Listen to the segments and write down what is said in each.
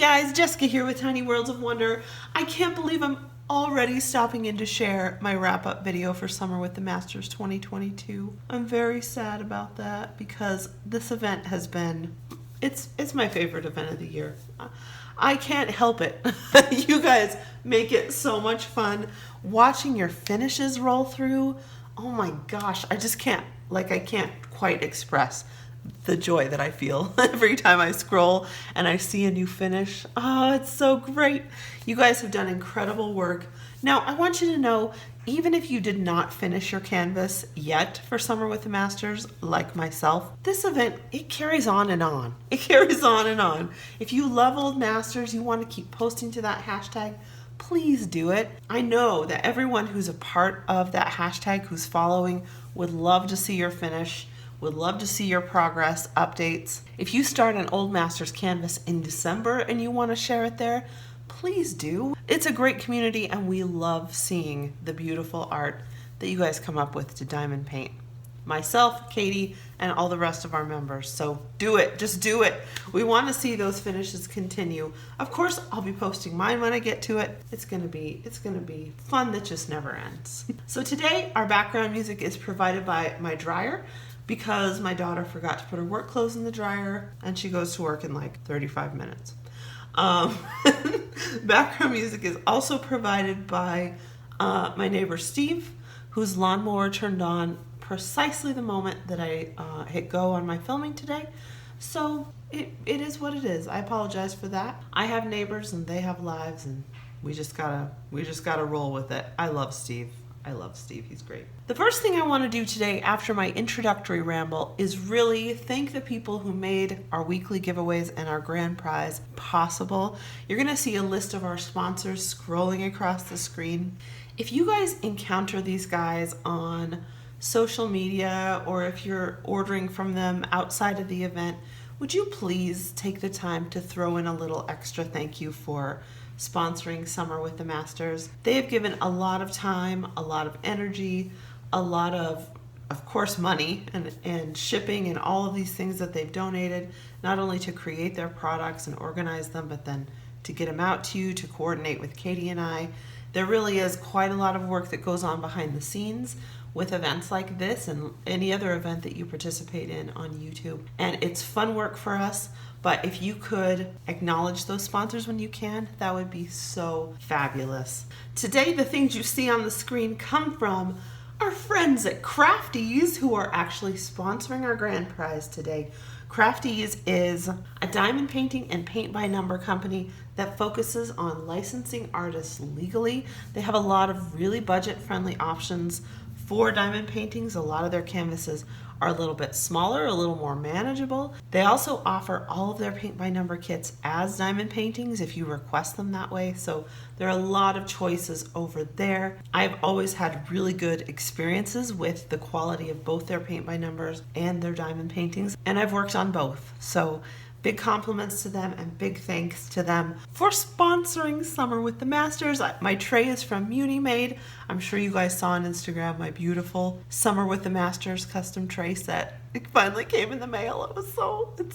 guys, Jessica here with Tiny Worlds of Wonder. I can't believe I'm already stopping in to share my wrap-up video for Summer with the Masters 2022. I'm very sad about that because this event has been, it's my favorite event of the year. I can't help it. You guys make it so much fun. Watching your finishes roll through, oh my gosh, I just can't, I can't quite express the joy that I feel every time I scroll and I see a new finish. Oh, it's so great. You guys have done incredible work. Now, I want you to know, even if you did not finish your canvas yet for Summer with the Masters, like myself, this event, it carries on and on. It carries on and on. If you love Old Masters, you want to keep posting to that hashtag, please do it. I know that everyone who's a part of that hashtag, who's following, would love to see your finish, would love to see your progress updates. If you start an Old Masters canvas in December and you want to share it there, please do. It's a great community and we love seeing the beautiful art that you guys come up with to diamond paint. Myself, Katie, and all the rest of our members. So do it, just do it. We want to see those finishes continue. Of course, I'll be posting mine when I get to it. It's gonna be fun that just never ends. So today, our background music is provided by my dryer because my daughter forgot to put her work clothes in the dryer and she goes to work in like 35 minutes. Background music is also provided by my neighbor Steve, whose lawnmower turned on precisely the moment that I hit go on my filming today. So it is what it is. I apologize for that. I have neighbors and they have lives and we just gotta roll with it. I love Steve. I love Steve, he's great. The first thing I want to do today after my introductory ramble is really thank the people who made our weekly giveaways and our grand prize possible. You're gonna see a list of our sponsors scrolling across the screen. If you guys encounter these guys on social media or if you're ordering from them outside of the event, would you please take the time to throw in a little extra thank you for sponsoring Summer with the Masters. They have given a lot of time, a lot of energy, a lot of course, money and shipping and all of these things that they've donated, not only to create their products and organize them, but then to get them out to you, to coordinate with Katie and I. There really is quite a lot of work that goes on behind the scenes with events like this and any other event that you participate in on YouTube. And it's fun work for us. But if you could acknowledge those sponsors when you can, that would be so fabulous. Today, the things you see on the screen come from our friends at Crafties, who are actually sponsoring our grand prize today. Crafties is a diamond painting and paint by number company that focuses on licensing artists legally. They have a lot of really budget-friendly options for diamond paintings. A lot of their canvases are a little bit smaller, a little more manageable. They also offer all of their paint by number kits as diamond paintings if you request them that way. So there are a lot of choices over there. I've always had really good experiences with the quality of both their paint by numbers and their diamond paintings, and I've worked on both. So big compliments to them and big thanks to them for sponsoring Summer with the Masters. My tray is from Munimade. I'm sure you guys saw on Instagram my beautiful Summer with the Masters custom tray set. It finally came in the mail. It's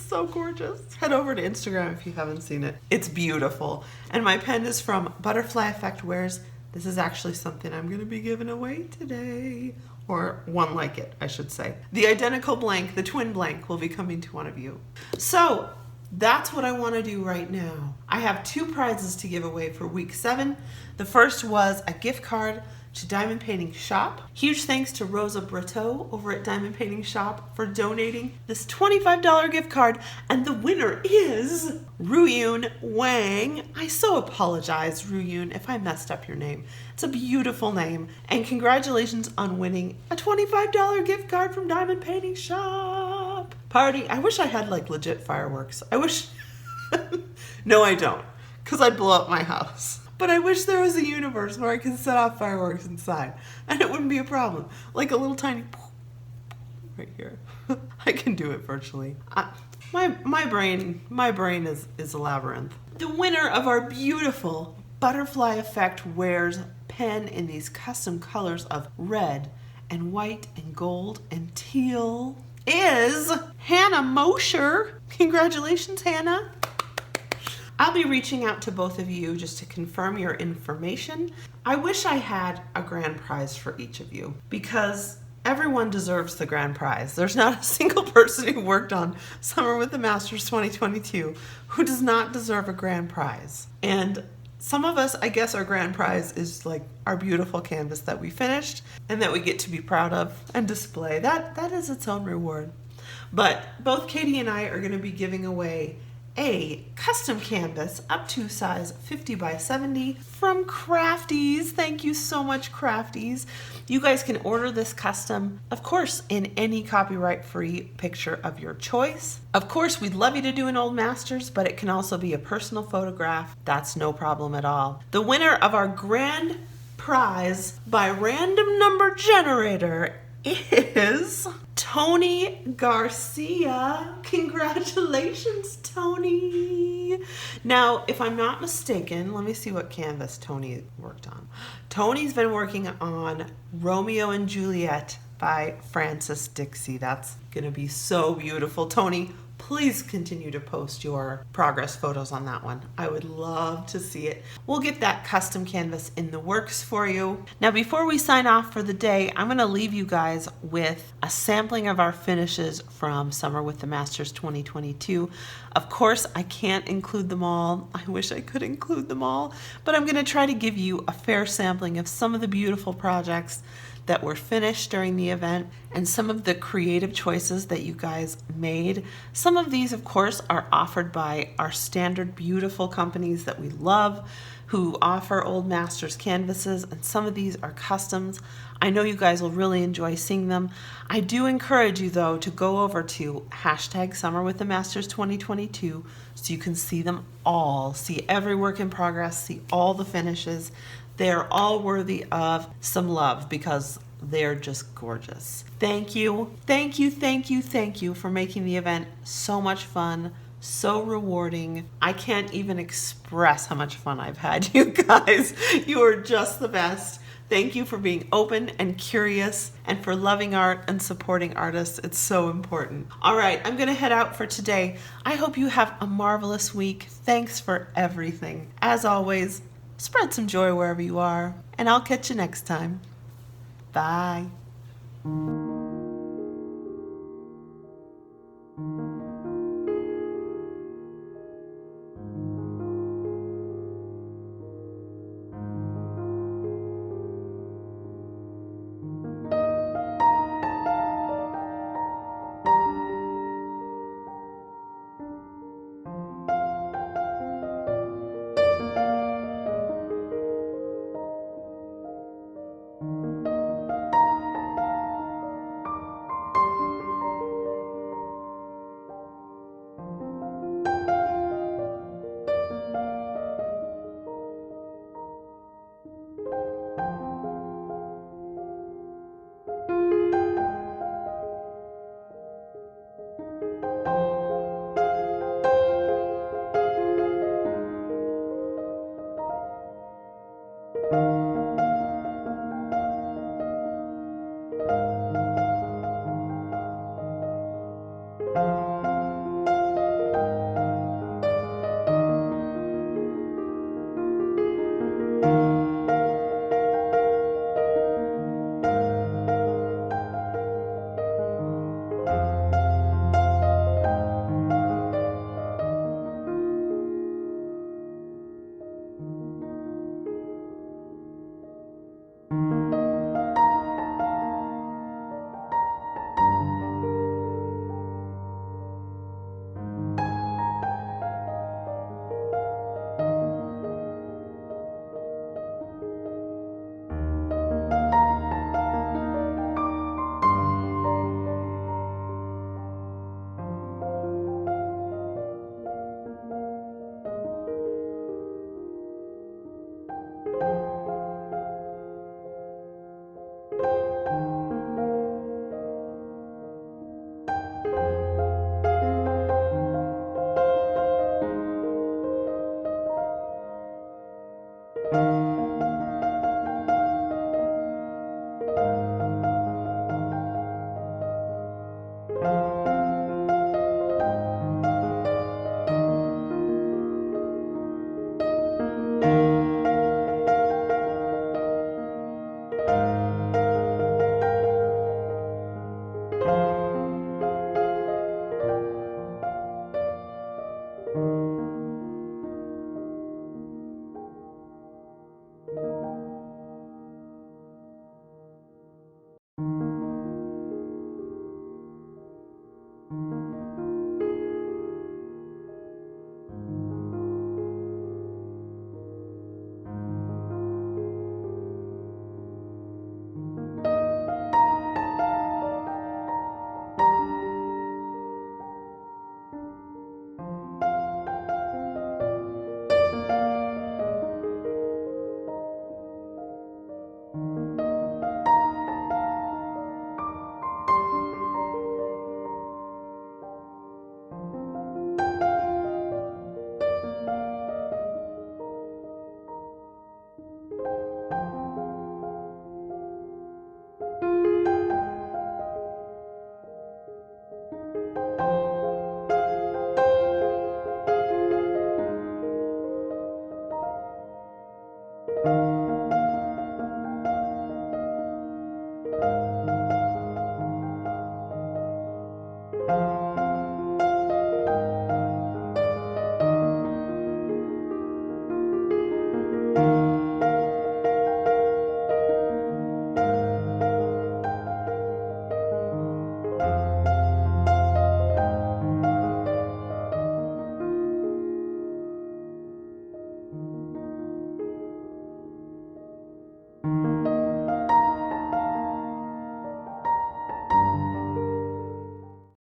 so gorgeous. Head over to Instagram if you haven't seen it. It's beautiful. And my pen is from Butterfly Effect Wares. This is actually something I'm going to be giving away today. Or one like it, I should say. The identical blank, the twin blank, will be coming to one of you. So that's what I want to do right now. I have 2 prizes to give away for week 7. The first was a gift card to Diamond Painting Shop. Huge thanks to Rosa Brito over at Diamond Painting Shop for donating this $25 gift card. And the winner is Ruyun Wang. I so apologize, Ruyun, if I messed up your name. It's a beautiful name. And congratulations on winning a $25 gift card from Diamond Painting Shop. Party, I wish I had like legit fireworks. I wish, no I don't, because I'd blow up my house. But I wish there was a universe where I could set off fireworks inside and it wouldn't be a problem. Like a little tiny right here. I can do it virtually. My brain is a labyrinth. The winner of our beautiful Butterfly Effect Wares pen in these custom colors of red and white and gold and teal is Hannah Mosher. Congratulations, Hannah. I'll be reaching out to both of you just to confirm your information. I wish I had a grand prize for each of you because everyone deserves the grand prize. There's not a single person who worked on Summer with the Masters 2022 who does not deserve a grand prize. And some of us, I guess our grand prize is like our beautiful canvas that we finished and that we get to be proud of and display. That is its own reward. But both Katie and I are going to be giving away a custom canvas up to size 50 by 70 from Crafties. Thank you so much, Crafties. You guys can order this custom, of course, in any copyright-free picture of your choice. Of course, we'd love you to do an old masters, but it can also be a personal photograph. That's no problem at all. The winner of our grand prize by random number generator is Tony Garcia. Congratulations, Tony. Now, if I'm not mistaken, let me see what canvas Tony worked on. Tony's been working on Romeo and Juliet by Francis Dixie. That's gonna be so beautiful. Tony, please continue to post your progress photos on that one. I would love to see it. We'll get that custom canvas in the works for you. Now, before we sign off for the day, I'm gonna leave you guys with a sampling of our finishes from Summer with the Masters 2022. Of course, I can't include them all. I wish I could include them all, but I'm gonna try to give you a fair sampling of some of the beautiful projects that were finished during the event and some of the creative choices that you guys made. Some of these, of course, are offered by our standard beautiful companies that we love who offer old masters canvases, and some of these are customs. I know you guys will really enjoy seeing them. I do encourage you though to go over to #SummerWithTheMasters2022 so you can see them all, see every work in progress, see all the finishes. They're all worthy of some love because they're just gorgeous. Thank you, thank you, thank you, thank you for making the event so much fun, so rewarding. I can't even express how much fun I've had, you guys. You are just the best. Thank you for being open and curious and for loving art and supporting artists. It's so important. All right, I'm gonna head out for today. I hope you have a marvelous week. Thanks for everything. As always, spread some joy wherever you are, and I'll catch you next time. Bye.